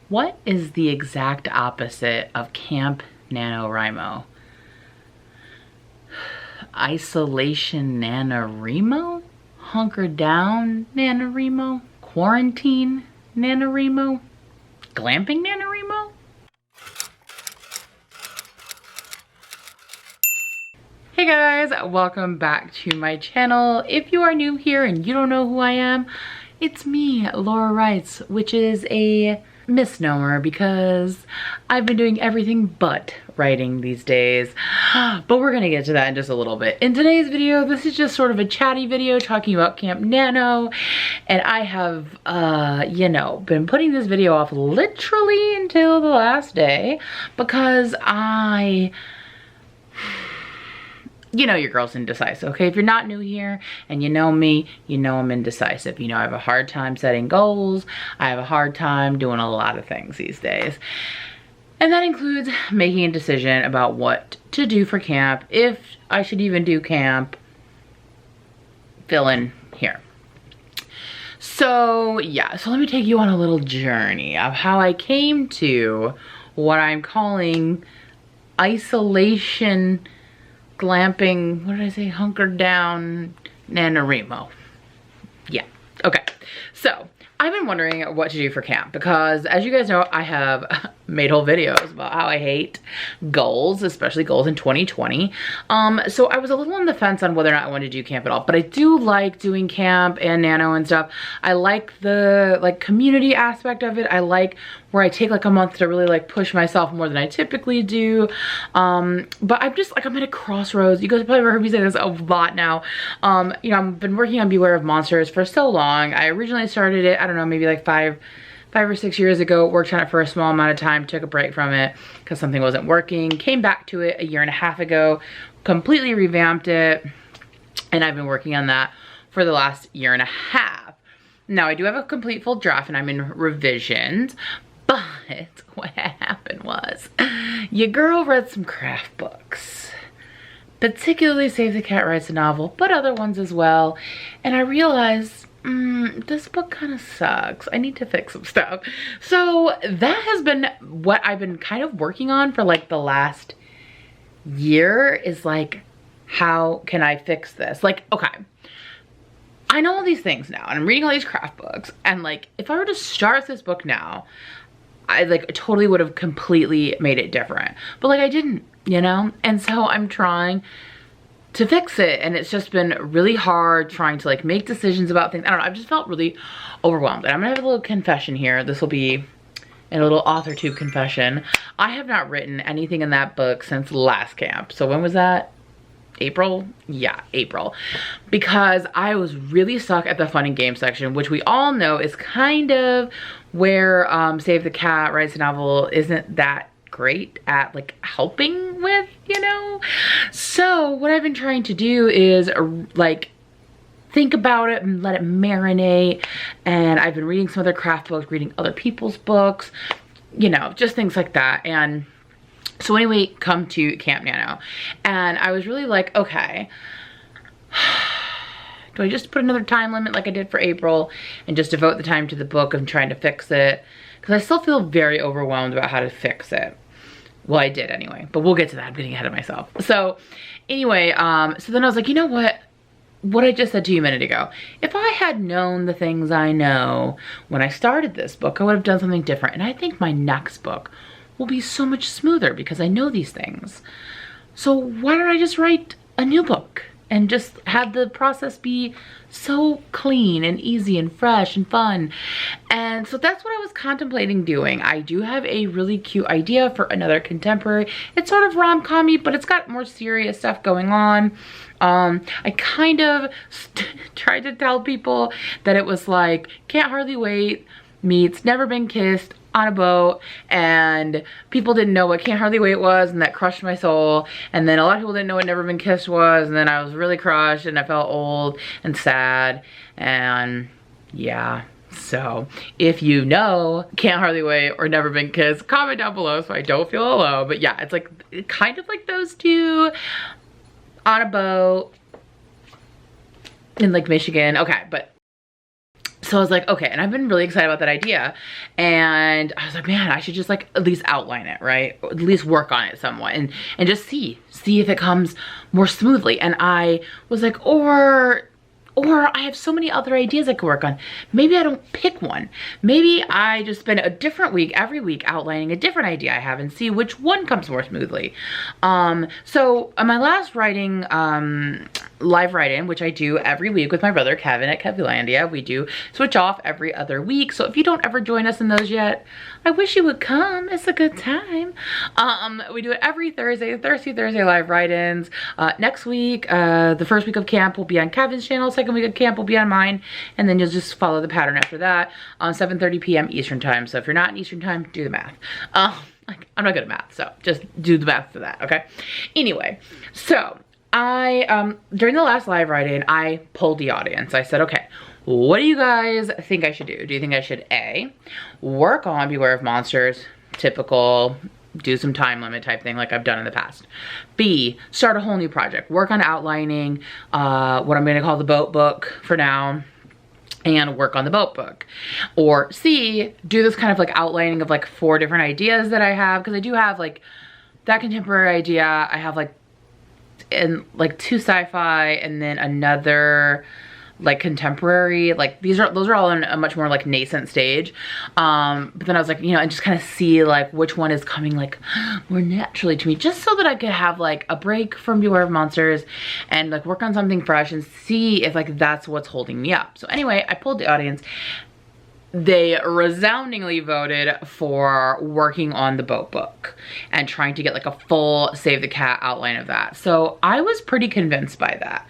What is the exact opposite of Camp NaNoWriMo? Isolation NaNoWriMo? Hunker down NaNoWriMo? Quarantine NaNoWriMo? Glamping NaNoWriMo? Hey guys, welcome back to my channel. If you are new here and you don't know who I am, it's me, Laura Writes, which is a misnomer because I've been doing everything but writing these days, but we're gonna get to that in just a little bit. In today's video, this is just sort of a chatty video talking about Camp Nano, and I have, been putting this video off literally until the last day because you know your girl's indecisive, okay? If you're not new here and you know me, you know I'm indecisive. You know I have a hard time setting goals. I have a hard time doing a lot of things these days. And that includes making a decision about what to do for camp, if I should even do camp, fill in here. So yeah, so let me take you on a little journey of how I came to what I'm calling isolation glamping, what did I say, hunkered down NaNoWriMo. Yeah, okay. So I've been wondering what to do for camp because, as you guys know, I have made whole videos about how I hate goals, especially goals in 2020. So I was a little on the fence on whether or not I wanted to do camp at all, but I do like doing camp and nano and stuff. I like the community aspect of it. I like where I take like a month to really like push myself more than I typically do. But I'm just like, I'm at a crossroads. You guys have probably heard me say this a lot now. I've been working on Beware of Monsters for so long. I originally started it, I don't know, maybe like five or 6 years ago, worked on it for a small amount of time, took a break from it because something wasn't working, came back to it a year and a half ago, completely revamped it, and I've been working on that for the last year and a half. Now I do have a complete full draft and I'm in revisions, but what happened was, your girl read some craft books, particularly Save the Cat Writes a Novel, but other ones as well, and I realized, this book kind of sucks. I need to fix some stuff. So that has been what I've been kind of working on for like the last year, is like, how can I fix this? Like, okay, I know all these things now and I'm reading all these craft books, and like, if I were to start this book now, I like totally would have completely made it different, but like I didn't, you know? And so I'm trying to fix it, and it's just been really hard trying to like make decisions about things. I don't know, I've just felt really overwhelmed. And I'm gonna have a little confession here. This will be a little authortube confession. I have not written anything in that book since last camp. So when was that? April? Yeah, April. Because I was really stuck at the fun and game section, which we all know is kind of where Save the Cat Writes a Novel isn't that great at like helping with, you know? So what I've been trying to do is like think about it and let it marinate. And I've been reading some other craft books, reading other people's books, you know, just things like that. And so anyway, come to Camp Nano, and I was really like, okay, do I just put another time limit like I did for April and just devote the time to the book and trying to fix it? Because I still feel very overwhelmed about how to fix it. Well, I did anyway, but we'll get to that. I'm getting ahead of myself. So anyway, so then I was like, you know what I just said to you a minute ago, if I had known the things I know when I started this book, I would have done something different. And I think my next book will be so much smoother because I know these things. So why don't I just write a new book and just have the process be so clean and easy and fresh and fun? And so that's what I was contemplating doing. I do have a really cute idea for another contemporary. It's sort of rom-com-y, but it's got more serious stuff going on. I kind of tried to tell people that it was like Can't Hardly Wait meets Never Been Kissed on a boat, and people didn't know what Can't Hardly Wait was, and that crushed my soul. And then a lot of people didn't know what Never Been Kissed was, and then I was really crushed and I felt old and sad. And yeah, so if you know Can't Hardly Wait or Never Been Kissed, comment down below so I don't feel alone. But yeah, it's like kind of like those two on a boat in like Michigan. Okay, but So I was like, okay, and I've been really excited about that idea. And I was like, man, I should just like at least outline it, right? Or at least work on it somewhat and just see if it comes more smoothly. And I was like, or I have so many other ideas I could work on. Maybe I don't pick one. Maybe I just spend a different week, every week, outlining a different idea I have and see which one comes more smoothly. So on my last writing, live write-in, which I do every week with my brother Kevin at Kevulandia, we do switch off every other week. So if you don't ever join us in those yet, I wish you would come. It's a good time. We do it every Thursday live write-ins. Next week, the first week of camp will be on Kevin's channel. Second week of camp will be on mine. And then you'll just follow the pattern after that on 7:30 p.m. Eastern time. So if you're not in Eastern time, do the math. I'm not good at math, so just do the math for that, okay? Anyway, so I, during the last live write-in, I polled the audience. I said, okay, what do you guys think I should do? Do you think I should A, work on Beware of Monsters, typical, do some time limit type thing like I've done in the past. B, start a whole new project, work on outlining what I'm gonna call the boat book for now, and work on the boat book. Or C, do this kind of like outlining of like 4 different ideas that I have, because I do have like that contemporary idea, I have like and like 2 sci-fi and then another like contemporary, like those are all in a much more like nascent stage. But then I was like, you know, and just kind of see like which one is coming like more naturally to me, just so that I could have like a break from Beware of Monsters and like work on something fresh and see if like that's what's holding me up. So anyway, I polled the audience. They resoundingly voted for working on the boat book and trying to get like a full Save the Cat outline of that. So I was pretty convinced by that.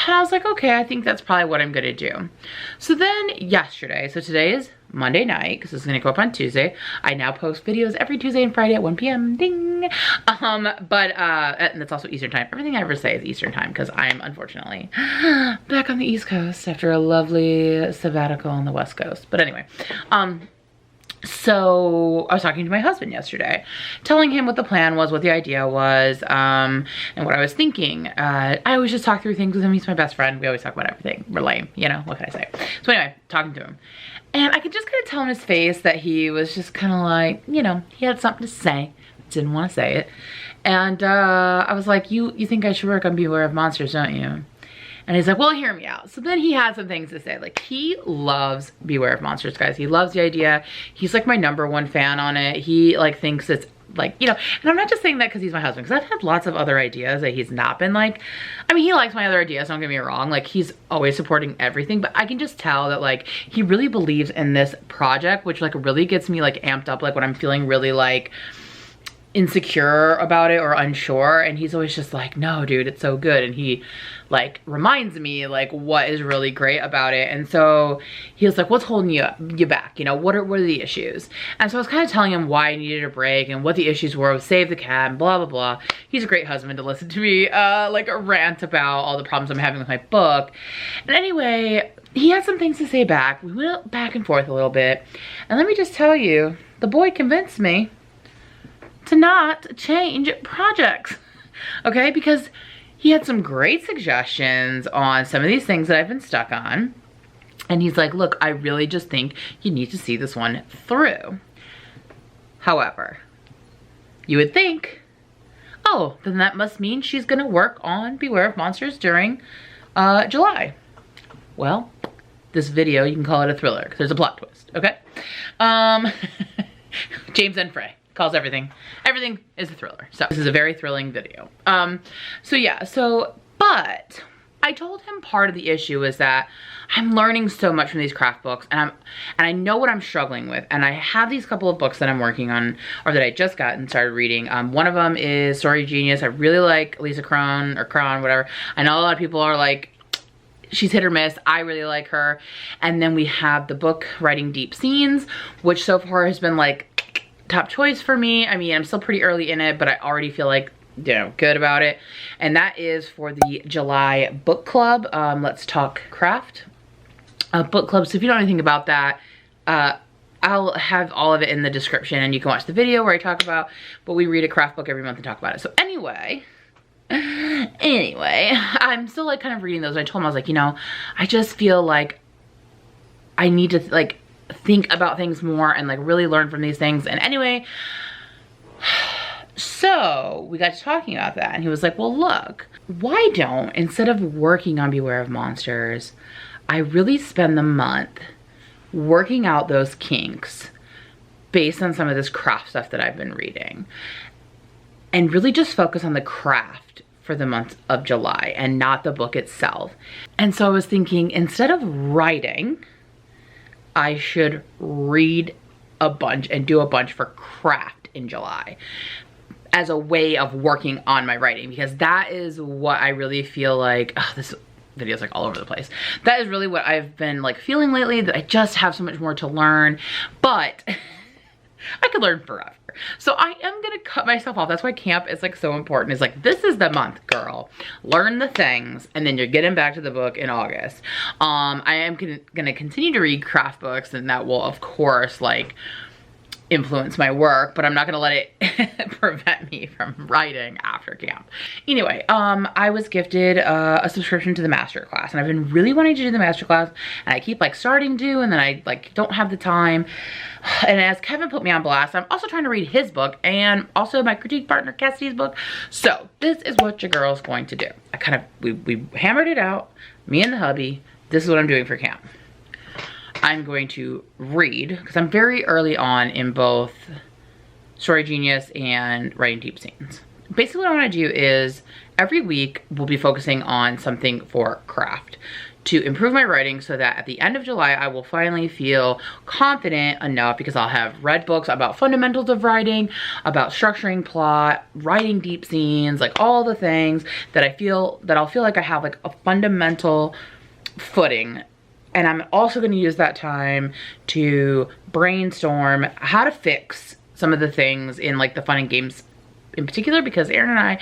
And I was like, okay, I think that's probably what I'm gonna do. So then yesterday, so today is Monday night, because this is gonna go up on Tuesday. I now post videos every Tuesday and Friday at 1 p.m. Ding. And that's also Eastern time. Everything I ever say is Eastern time, because I'm unfortunately back on the East Coast after a lovely sabbatical on the West Coast. But anyway, so I was talking to my husband yesterday, telling him what the plan was, what the idea was, and what I was thinking. I always just talk through things with him. He's my best friend. We always talk about everything. We're lame, you know, what can I say? So anyway, talking to him. And I could just kind of tell in his face that he was just kind of like, you know, he had something to say, didn't want to say it. And I was like, you think I should work on Beware of Monsters, don't you? And he's like, well, hear me out. So then he had some things to say. Like, he loves Beware of Monsters, guys. He loves the idea. He's like my #1 fan on it. He like thinks it's like, you know, and I'm not just saying that because he's my husband, because I've had lots of other ideas that he's not been like, I mean, he likes my other ideas, don't get me wrong. Like, he's always supporting everything, but I can just tell that like, he really believes in this project, which like really gets me like amped up, like when I'm feeling really like insecure about it or unsure, and he's always just like, no dude, it's so good. And he like reminds me like what is really great about it. And so he was like, what's holding you back, you know, what are the issues? And so I was kind of telling him why I needed a break and what the issues were with Save the Cat and blah blah blah. He's a great husband to listen to me like rant about all the problems I'm having with my book. And anyway, he had some things to say back. We went back and forth a little bit, and let me just tell you, the boy convinced me to not change projects, okay? Because he had some great suggestions on some of these things that I've been stuck on. And he's like, look, I really just think you need to see this one through. However, you would think, oh, then that must mean she's gonna work on Beware of Monsters during July. Well, this video, you can call it a thriller, because there's a plot twist, okay? James and Frey calls everything is a thriller. So this is a very thrilling video. So yeah, but I told him part of the issue is that I'm learning so much from these craft books, and I know what I'm struggling with, and I have these couple of books that I'm working on, or that I just got and started reading. One of them is Story Genius. I really like Lisa Kron, or Kron, whatever. I know a lot of people are like, she's hit or miss. I really like her. And then we have the book Writing Deep Scenes, which so far has been like top choice for me. I mean, I'm still pretty early in it, but I already feel like, you know, good about it. And that is for the July book club. Let's Talk Craft book club. So if you don't know anything about that, I'll have all of it in the description, and you can watch the video where I talk about, but we read a craft book every month and talk about it. So anyway, I'm still like kind of reading those. I told him, I was like, you know, I just feel like I need to like think about things more and like really learn from these things. And anyway, so we got to talking about that, and he was like, well, look, why don't, instead of working on Beware of Monsters, I really spend the month working out those kinks based on some of this craft stuff that I've been reading, and really just focus on the craft for the month of July and not the book itself. And so I was thinking, instead of writing, I should read a bunch and do a bunch for craft in July as a way of working on my writing, because that is what I really feel like, this video's like all over the place. That is really what I've been like feeling lately, that I just have so much more to learn, but I could learn forever. So I am gonna cut myself off. That's why camp is like so important. It's like, this is the month, girl. Learn the things, and then you're getting back to the book in August. I am gonna continue to read craft books, and that will of course like influence my work, but I'm not gonna let it prevent me from writing after camp. Anyway, I was gifted a subscription to the masterclass, and I've been really wanting to do the masterclass, and I keep like starting to, and then I like don't have the time. And as Kevin put me on blast, I'm also trying to read his book and also my critique partner Cassidy's book. So this is what your girl's going to do. We hammered it out, me and the hubby. This is what I'm doing for camp. I'm going to read, because I'm very early on in both Story Genius and Writing Deep Scenes. Basically what I want to do is every week we'll be focusing on something for craft to improve my writing, so that at the end of July I will finally feel confident enough, because I'll have read books about fundamentals of writing, about structuring plot, writing deep scenes, like all the things that I'll feel like I have like a fundamental footing. And I'm also going to use that time to brainstorm how to fix some of the things in like the fun and games in particular, because Aaron and I,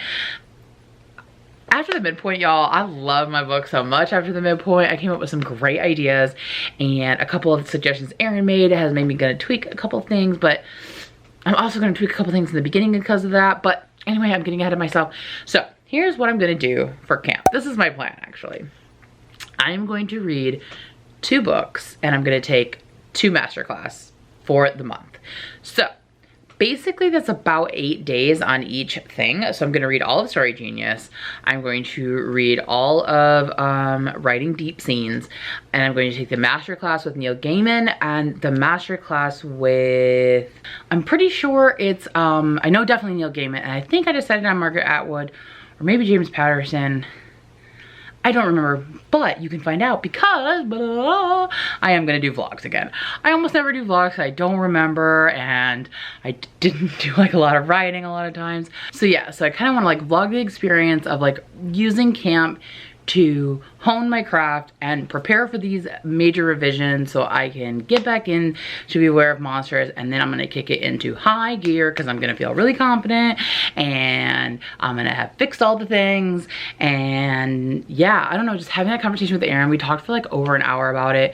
after the midpoint, y'all, I love my book so much. After the midpoint, I came up with some great ideas, and a couple of suggestions Aaron made has made me gonna tweak a couple of things, but I'm also gonna tweak a couple things in the beginning because of that. But anyway, I'm getting ahead of myself. So here's what I'm gonna do for camp. This is my plan, actually. I'm going to read 2 books, and I'm gonna take 2 masterclass for the month. So basically that's about 8 days on each thing. So I'm gonna read all of Story Genius. I'm going to read all of Writing Deep Scenes, and I'm going to take the masterclass with Neil Gaiman and the masterclass with, I'm pretty sure it's, I know definitely Neil Gaiman, and I think I decided on Margaret Atwood or maybe James Patterson. I don't remember, but you can find out because I am gonna do vlogs again. I almost never do vlogs, I don't remember, and I didn't do like a lot of writing a lot of times. So yeah, so I kind of want to like vlog the experience of like using camp to hone my craft and prepare for these major revisions so I can get back in to Beware of Monsters, and then I'm gonna kick it into high gear because I'm gonna feel really confident and I'm gonna have fixed all the things. And yeah, I don't know, just having that conversation with Aaron, we talked for like over an hour about it.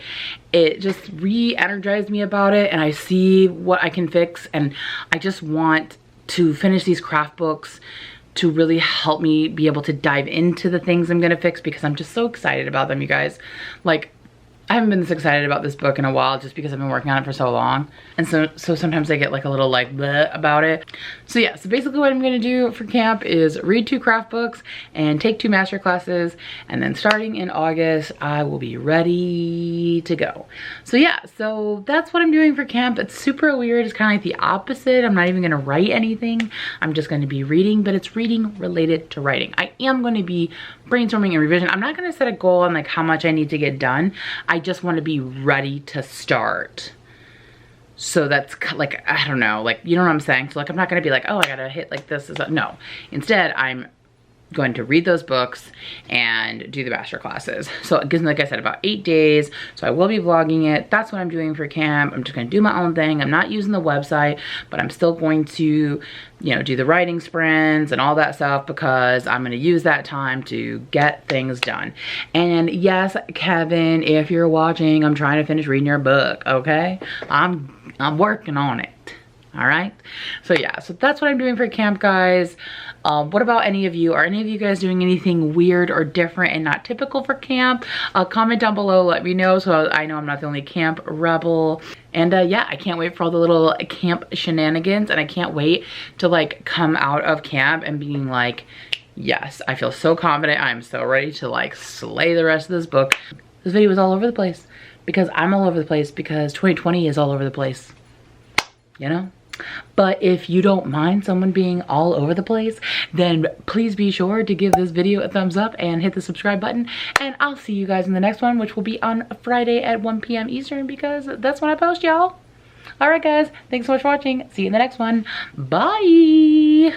It just re-energized me about it, and I see what I can fix, and I just want to finish these craft books to really help me be able to dive into the things I'm gonna fix, because I'm just so excited about them, you guys. Like, I haven't been this excited about this book in a while just because I've been working on it for so long. And so sometimes I get like a little like bleh about it. So yeah, so basically what I'm gonna do for camp is read 2 craft books and take 2 master classes. And then starting in August, I will be ready to go. So yeah, so that's what I'm doing for camp. It's super weird. It's kind of like the opposite. I'm not even gonna write anything. I'm just gonna be reading, but it's reading related to writing. I am gonna be brainstorming and revision. I'm not gonna set a goal on like how much I need to get done. I just want to be ready to start. So that's like, I don't know, like, you know what I'm saying? So like, I'm not going to be like, oh, I got to hit like this. No, instead I'm going to read those books and do the master classes. So it gives me, like I said, about 8 days. So I will be vlogging it. That's what I'm doing for camp. I'm just going to do my own thing. I'm not using the website, but I'm still going to, you know, do the writing sprints and all that stuff, because I'm going to use that time to get things done. And yes, Kevin, if you're watching, I'm trying to finish reading your book, okay? I'm working on it. All right. So yeah, so that's what I'm doing for camp, guys. What about any of you? Are any of you guys doing anything weird or different and not typical for camp? Comment down below, let me know so I know I'm not the only camp rebel. And yeah, I can't wait for all the little camp shenanigans, and I can't wait to like come out of camp and being like, yes, I feel so confident. I'm so ready to like slay the rest of this book. This video is all over the place because I'm all over the place because 2020 is all over the place, you know? But if you don't mind someone being all over the place, then please be sure to give this video a thumbs up and hit the subscribe button. And I'll see you guys in the next one, which will be on Friday at 1 p.m. Eastern because that's when I post, y'all. All right, guys. Thanks so much for watching. See you in the next one. Bye.